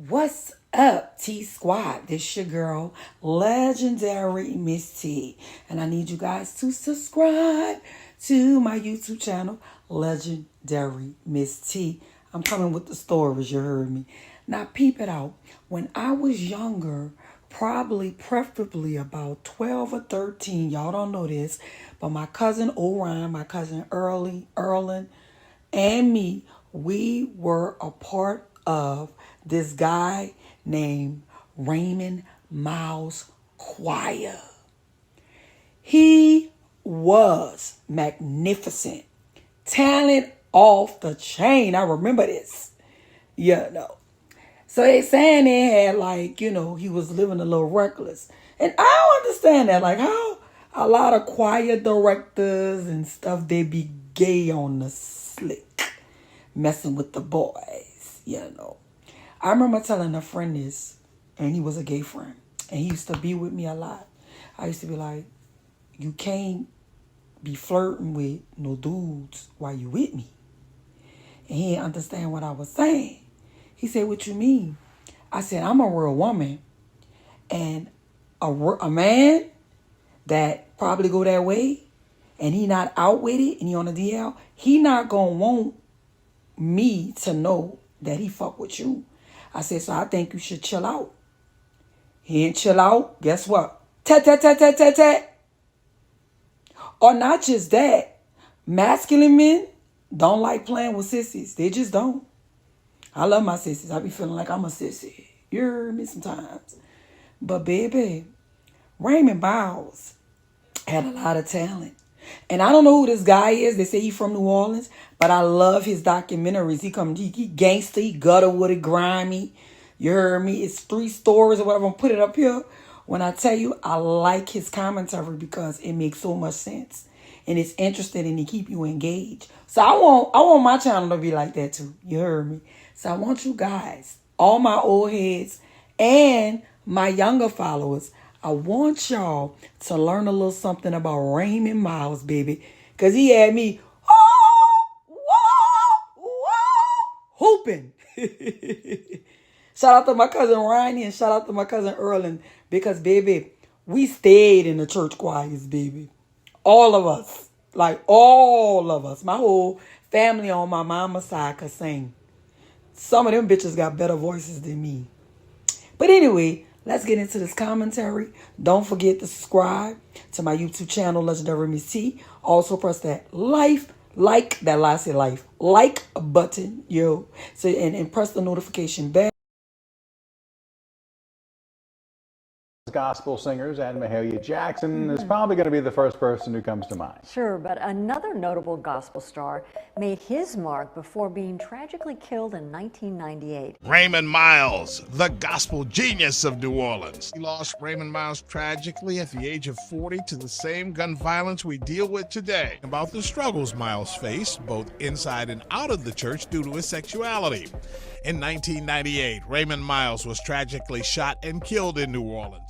What's up, T Squad? This your girl, legendary Miss T. And I need you guys to subscribe to my YouTube channel, Legendary Miss T. I'm coming with the stories, you heard me. Now peep it out. When I was younger, preferably about 12 or 13, y'all don't know this, but my cousin Orion, my cousin Erlin, and me, we were a part of this guy named Raymond Myles choir. He was magnificent. Talent off the chain. I remember this. Yeah, no. So they saying they had he was living a little reckless. And I don't understand that. Like how a lot of choir directors and stuff, they be gay on the slick, messing with the boys, I remember telling a friend this, and he was a gay friend, and he used to be with me a lot. I used to be like, you can't be flirting with no dudes while you with me. And he didn't understand what I was saying. He said, what you mean? I said, I'm a real woman, and a man that probably go that way, and he not out with it, and he on the DL, he not gonna want me to know that he fuck with you. I said, so I think you should chill out. He didn't chill out. Guess what? Tat, tat, tat, tat, tat, tat. Or not just that. Masculine men don't like playing with sissies. They just don't. I love my sissies. I be feeling like I'm a sissy. You heard me sometimes. But baby, Raymond Myles had a lot of talent. And I don't know who this guy is. They say he's from New Orleans. But I love his documentaries. He gangster, he gutter with it, grimy. You heard me? It's 3 stories or whatever. I'm put it up here. When I tell you, I like his commentary because it makes so much sense. And it's interesting and it keep you engaged. So I want my channel to be like that too. You heard me? So I want you guys, all my old heads and my younger followers, I want y'all to learn a little something about Raymond Myles, baby. Because he had me, hooping. Shout out to my cousin Ronnie and shout out to my cousin Erlin. Because, baby, we stayed in the church choirs, baby. All of us. Like, all of us. My whole family on my mama's side could sing. Some of them bitches got better voices than me. But anyway, let's get into this commentary. Don't forget to subscribe to my YouTube channel, Legendary Miss T. Also press that like button, yo. So and press the notification bell. Gospel singers, and Mahalia Jackson is probably going to be the first person who comes to mind. Sure, but another notable gospel star made his mark before being tragically killed in 1998. Raymond Myles, the gospel genius of New Orleans. He lost Raymond Myles tragically at the age of 40 to the same gun violence we deal with today. About the struggles Myles faced, both inside and out of the church due to his sexuality. In 1998, Raymond Myles was tragically shot and killed in New Orleans.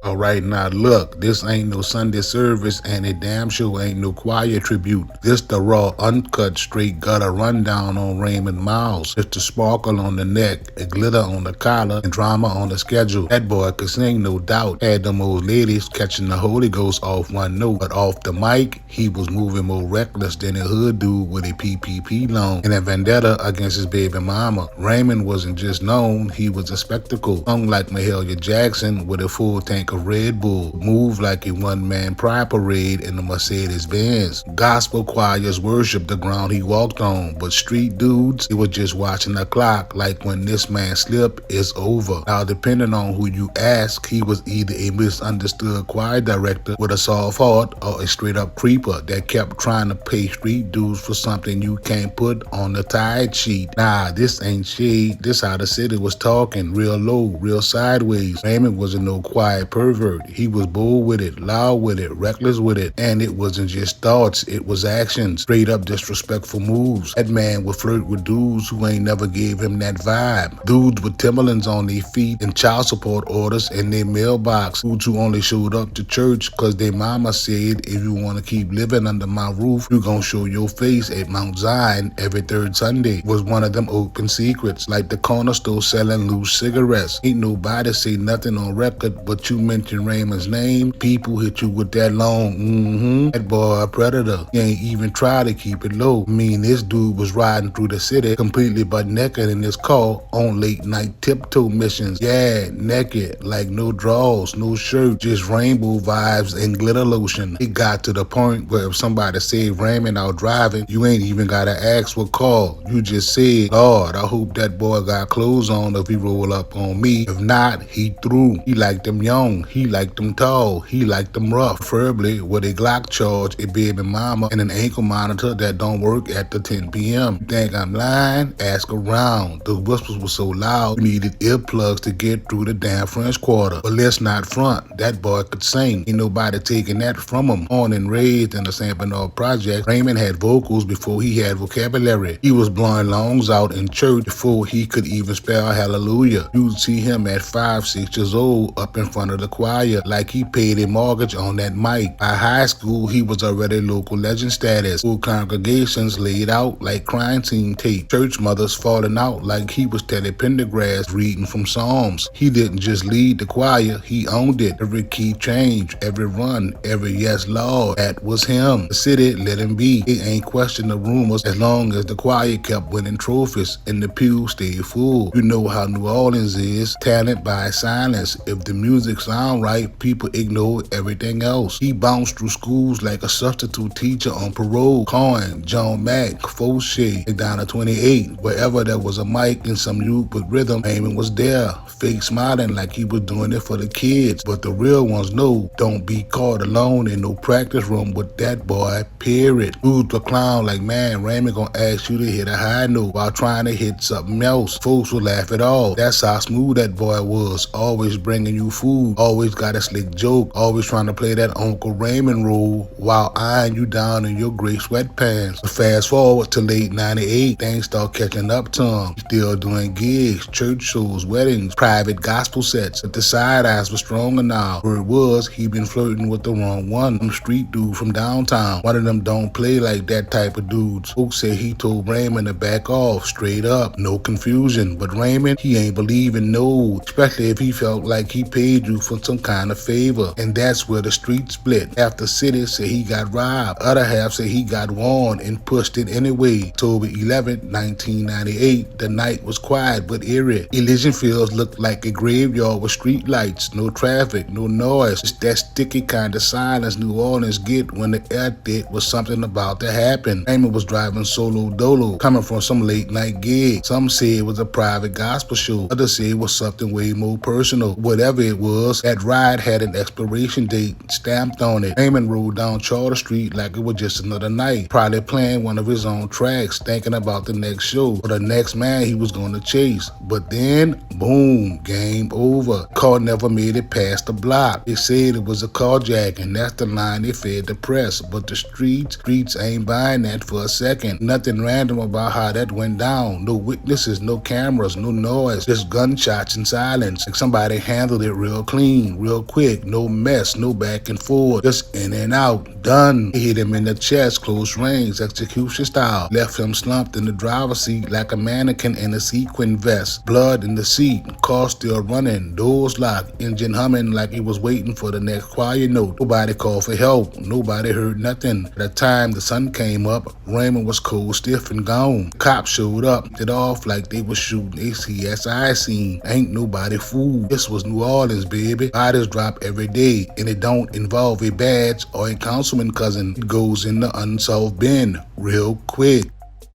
All right, now look, this ain't no Sunday service and it damn sure ain't no choir tribute. This the raw, uncut, straight gutter rundown on Raymond Myles. Just a sparkle on the neck, a glitter on the collar, and drama on the schedule. That boy could sing, no doubt. Had them old ladies catching the Holy Ghost off one note. But off the mic, he was moving more reckless than a hood dude with a PPP loan and a vendetta against his baby mama. Raymond wasn't just known, he was a spectacle. Sung like Mahalia Jackson with a full tank of Red Bull, moved like a one-man pride parade in the Mercedes-Benz. Gospel choirs worshiped the ground he walked on, but street dudes, they were just watching the clock like when this man slip, it's over. Now, depending on who you ask, he was either a misunderstood choir director with a soft heart or a straight-up creeper that kept trying to pay street dudes for something you can't put on the tide sheet. Nah, this ain't shade. This how the city was talking, real low, real sideways. Raymond wasn't no quiet person. pervert. He was bold with it, loud with it, reckless with it, and it wasn't just thoughts, it was actions. Straight up disrespectful moves. That man would flirt with dudes who ain't never gave him that vibe. Dudes with Timberlands on their feet and child support orders in their mailbox. Dudes who only showed up to church cause their mama said, if you want to keep living under my roof, you gonna show your face at Mount Zion every third Sunday. Was one of them open secrets, like the corner store selling loose cigarettes. Ain't nobody say nothing on record, but you mention Raymond's name, people hit you with that long, that boy a predator. He ain't even try to keep it low. I mean, this dude was riding through the city completely butt naked in his car on late night tiptoe missions. Yeah, naked, like no drawers, no shirt, just rainbow vibes and glitter lotion. It got to the point where if somebody said Raymond out driving, you ain't even gotta ask what car. You just said, Lord, I hope that boy got clothes on if he roll up on me. If not, he through. He liked them young, he liked them tall, he liked them rough, preferably with a Glock charge, a baby mama, and an ankle monitor that don't work at the 10 p.m. You think I'm lying? Ask around. The whispers were so loud, you needed earplugs to get through the damn French Quarter. But let's not front. That boy could sing. Ain't nobody taking that from him. Born and raised in the San Bernardino project, Raymond had vocals before he had vocabulary. He was blowing lungs out in church before he could even spell hallelujah. You'd see him at 5, 6 years old up in front of the choir like he paid a mortgage on that mic. By high school, he was already local legend status. Full congregations laid out like crime scene tape. Church mothers falling out like he was Teddy Pendergrass reading from Psalms. He didn't just lead the choir, he owned it. Every key change, every run, every yes Lord, that was him. The city let him be. It ain't question the rumors as long as the choir kept winning trophies and the pew stayed full. You know how New Orleans is, talent by silence. If the music sound right, people ignore everything else. He bounced through schools like a substitute teacher on parole. Coin, John Mack, Fauché, McDonough 28. Wherever there was a mic and some youth with rhythm, Raymond was there, fake smiling like he was doing it for the kids. But the real ones know, don't be caught alone in no practice room with that boy, period. Dudes were clown like, man, Raymond gonna ask you to hit a high note while trying to hit something else. Folks would laugh at all. That's how smooth that boy was. Always bringing you food, always got a slick joke, always trying to play that Uncle Raymond role while eyeing you down in your gray sweatpants. But fast forward to late 98, things start catching up to him. Still doing gigs, church shows, weddings, private gospel sets. But the side eyes were stronger now. Word was, he been flirting with the wrong one. Some street dude from downtown. One of them don't play like that type of dudes. Folks say he told Raymond to back off, straight up, no confusion. But Raymond, he ain't believing no, especially if he felt like he paid you for some kind of favor. And that's where the street split. Half the city say he got robbed. Other half say he got warned and pushed it anyway. October 11, 1998, the night was quiet but eerie. Elysian fields looked like a graveyard with street lights, no traffic, no noise. It's that sticky kind of silence New Orleans get when the air thick was something about to happen. Raymond was driving solo dolo, coming from some late night gig. Some say it was a private gospel show. Others say it was something way more personal. Whatever it was, that ride had an expiration date stamped on it. Raymond rode down Chartres Street like it was just another night, probably playing one of his own tracks, thinking about the next show or the next man he was going to chase. But then, boom, game over. Car never made it past the block. They said it was a carjacking. That's the line they fed the press. But the streets ain't buying that for a second. Nothing random about how that went down. No witnesses, no cameras, no noise, just gunshots and silence. Like somebody handled it real clean, real quick. No mess, no back and forth. Just in and out. Done. He hit him in the chest, close range, execution style. Left him slumped in the driver's seat like a mannequin in a sequin vest. Blood in the seat, car still running, doors locked, engine humming like he was waiting for the next choir note. Nobody called for help. Nobody heard nothing. By the time the sun came up, Raymond was cold, stiff, and gone. Cops showed up, it off like they was shooting a CSI scene. Ain't nobody fooled. This was New Orleans, baby. Bodies drop every day, and it don't involve a badge or a councilman cousin. It goes in the unsolved bin real quick.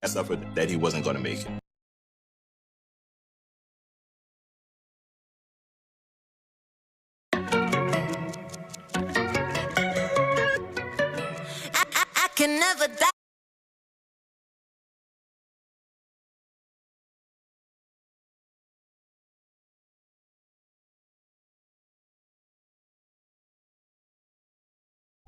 I suffered that he wasn't going to make it. I can never die.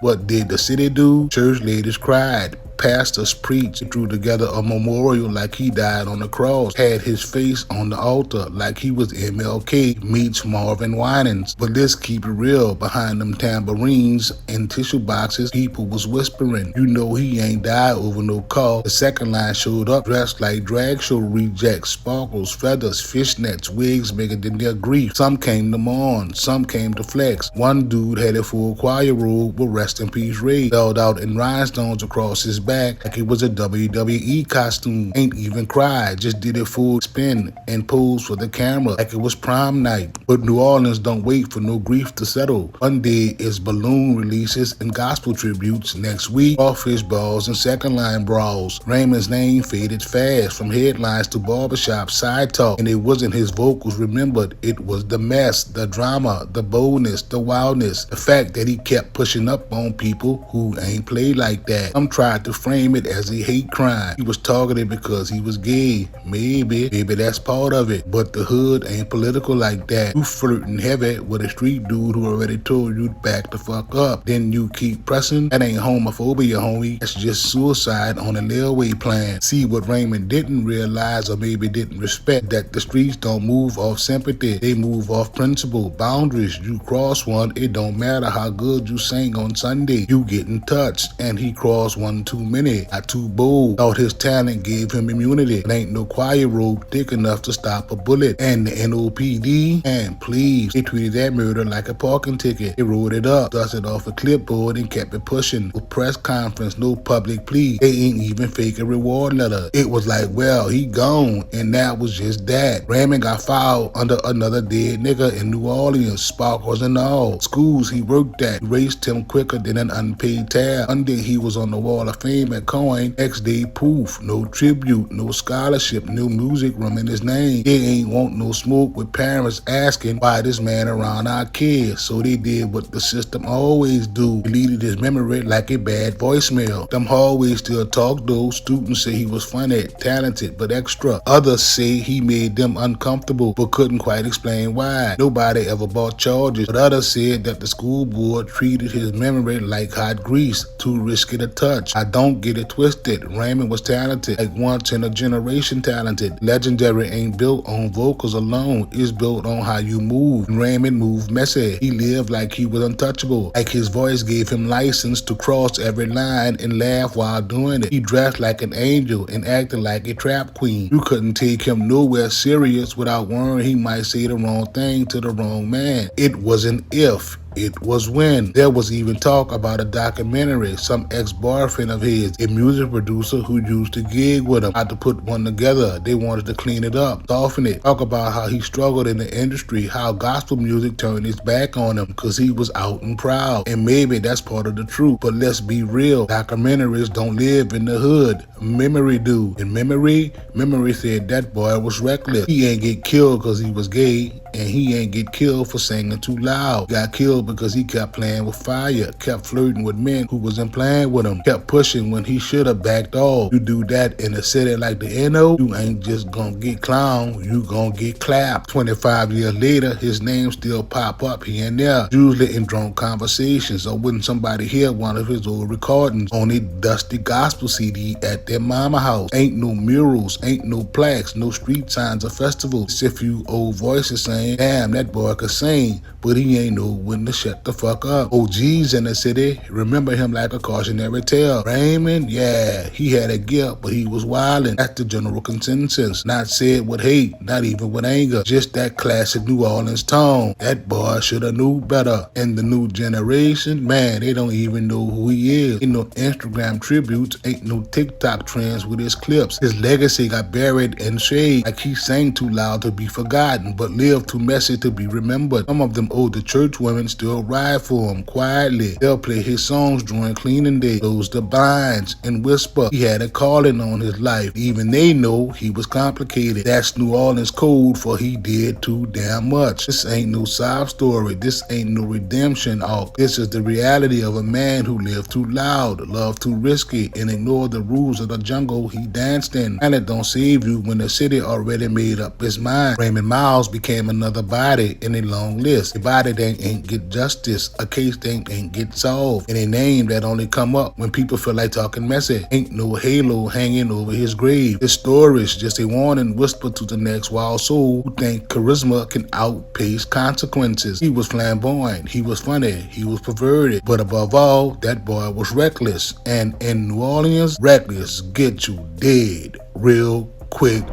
What did the city do? Church ladies cried. Pastors preached, threw together a memorial like he died on the cross, had his face on the altar like he was MLK meets Marvin Winans. But let's keep it real, behind them tambourines and tissue boxes, people was whispering, you know he ain't died over no call. The second line showed up dressed like drag show rejects, sparkles, feathers, fishnets, wigs bigger than their grief. Some came to mourn, some came to flex. One dude had a full choir robe with Rest in Peace Ray spelled out in rhinestones across his back like it was a WWE costume. Ain't even cried, just did a full spin and posed for the camera like it was prom night. But New Orleans don't wait for no grief to settle. One day is balloon releases and gospel tributes. Next week, crawfish balls and second line brawls. Raymond's name faded fast from headlines to barbershop side talk, and it wasn't his vocals remembered, it was the mess, the drama, the boldness, the wildness, the fact that he kept pushing up on people who ain't played like that. Some tried to frame it as a hate crime. He was targeted because he was gay. Maybe that's part of it, but the hood ain't political like that. You flirting heavy with a street dude who already told you to back the fuck up, then you keep pressing. That ain't homophobia, homie. That's just suicide on a railway plan. See, what Raymond didn't realize or maybe didn't respect, that the streets don't move off sympathy, they move off principle, boundaries. You cross one, it don't matter how good you sing on Sunday, you getting touched. And he crossed one too many, not too bold. Thought his talent gave him immunity. It ain't no choir robe thick enough to stop a bullet. And the NOPD, and please, they treated that murder like a parking ticket. They wrote it up, dusted off a clipboard, and kept it pushing. No press conference, no public plea. They ain't even fake a reward letter. It was like, well, he gone, and that was just that. Raymond got filed under another dead nigga in New Orleans, sparkles and all. Schools he worked at erased him quicker than an unpaid tab. One day he was on the wall of fame at Coin, next day poof, no tribute, no scholarship, no music room in his name. They ain't want no smoke with parents asking why this man around our kids. So they did what the system always do, deleted his memory like a bad voicemail. Them hallways still talk though. Students say he was funny, talented, but extra. Others say he made them uncomfortable, but couldn't quite explain why. Nobody ever bought charges, but others said that the school board treated his memory like hot grease, too risky to touch. I don't get it twisted. Raymond was talented, like once in a generation talented. Legendary ain't built on vocals alone, it's built on how you move. And Raymond moved messy. He lived like he was untouchable, like his voice gave him license to cross every line and laugh while doing it. He dressed like an angel and acted like a trap queen. You couldn't take him nowhere serious without worrying he might say the wrong thing to the wrong man. It was an if. It was when. There was even talk about a documentary. Some ex-boyfriend of his, a music producer who used to gig with him, had to put one together. They wanted to clean it up, soften it, talk about how he struggled in the industry, how gospel music turned its back on him because he was out and proud. And maybe that's part of the truth, but let's be real. Documentaries don't live in the hood. Memory do. And memory said that boy was reckless. He ain't get killed because he was gay, and he ain't get killed for singing too loud. He got killed because he kept playing with fire, kept flirting with men who wasn't playing with him, kept pushing when he should have backed off. You do that in a city like the NO, you ain't just gonna get clowned, you gonna get clapped. 25 years later, his name still pop up here and there, usually in drunk conversations or when somebody hear one of his old recordings on a dusty gospel CD at their mama house. Ain't no murals, ain't no plaques, no street signs or festivals. It's a few old voices saying, damn, that boy could sing, but he ain't know when to shut the fuck up. OGs in the city remember him like a cautionary tale. Raymond, yeah, he had a gift, but he was wildin'. That's the general consensus. Not said with hate, not even with anger, just that classic New Orleans tone. That boy shoulda knew better. And the new generation, man, they don't even know who he is. Ain't no Instagram tributes, ain't no TikTok trends with his clips. His legacy got buried in shade, like he sang too loud to be forgotten, but lived too messy to be remembered. Some of them older church women still ride for him quietly. They'll play his songs during cleaning day, close the blinds, and whisper he had a calling on his life. Even they know he was complicated. That's New Orleans code for he did too damn much. This ain't no sob story. This ain't no redemption arc. This is the reality of a man who lived too loud, loved too risky, and ignored the rules of the jungle he danced in. And it don't save you when the city already made up its mind. Raymond Myles became a another body in a long list. A body that ain't get justice, a case that ain't get solved, and a name that only come up when people feel like talking messy. Ain't no halo hanging over his grave. His story's just a warning whisper to the next wild soul who think charisma can outpace consequences. He was flamboyant, he was funny, he was perverted, but above all, that boy was reckless. And in New Orleans, reckless get you dead real quick.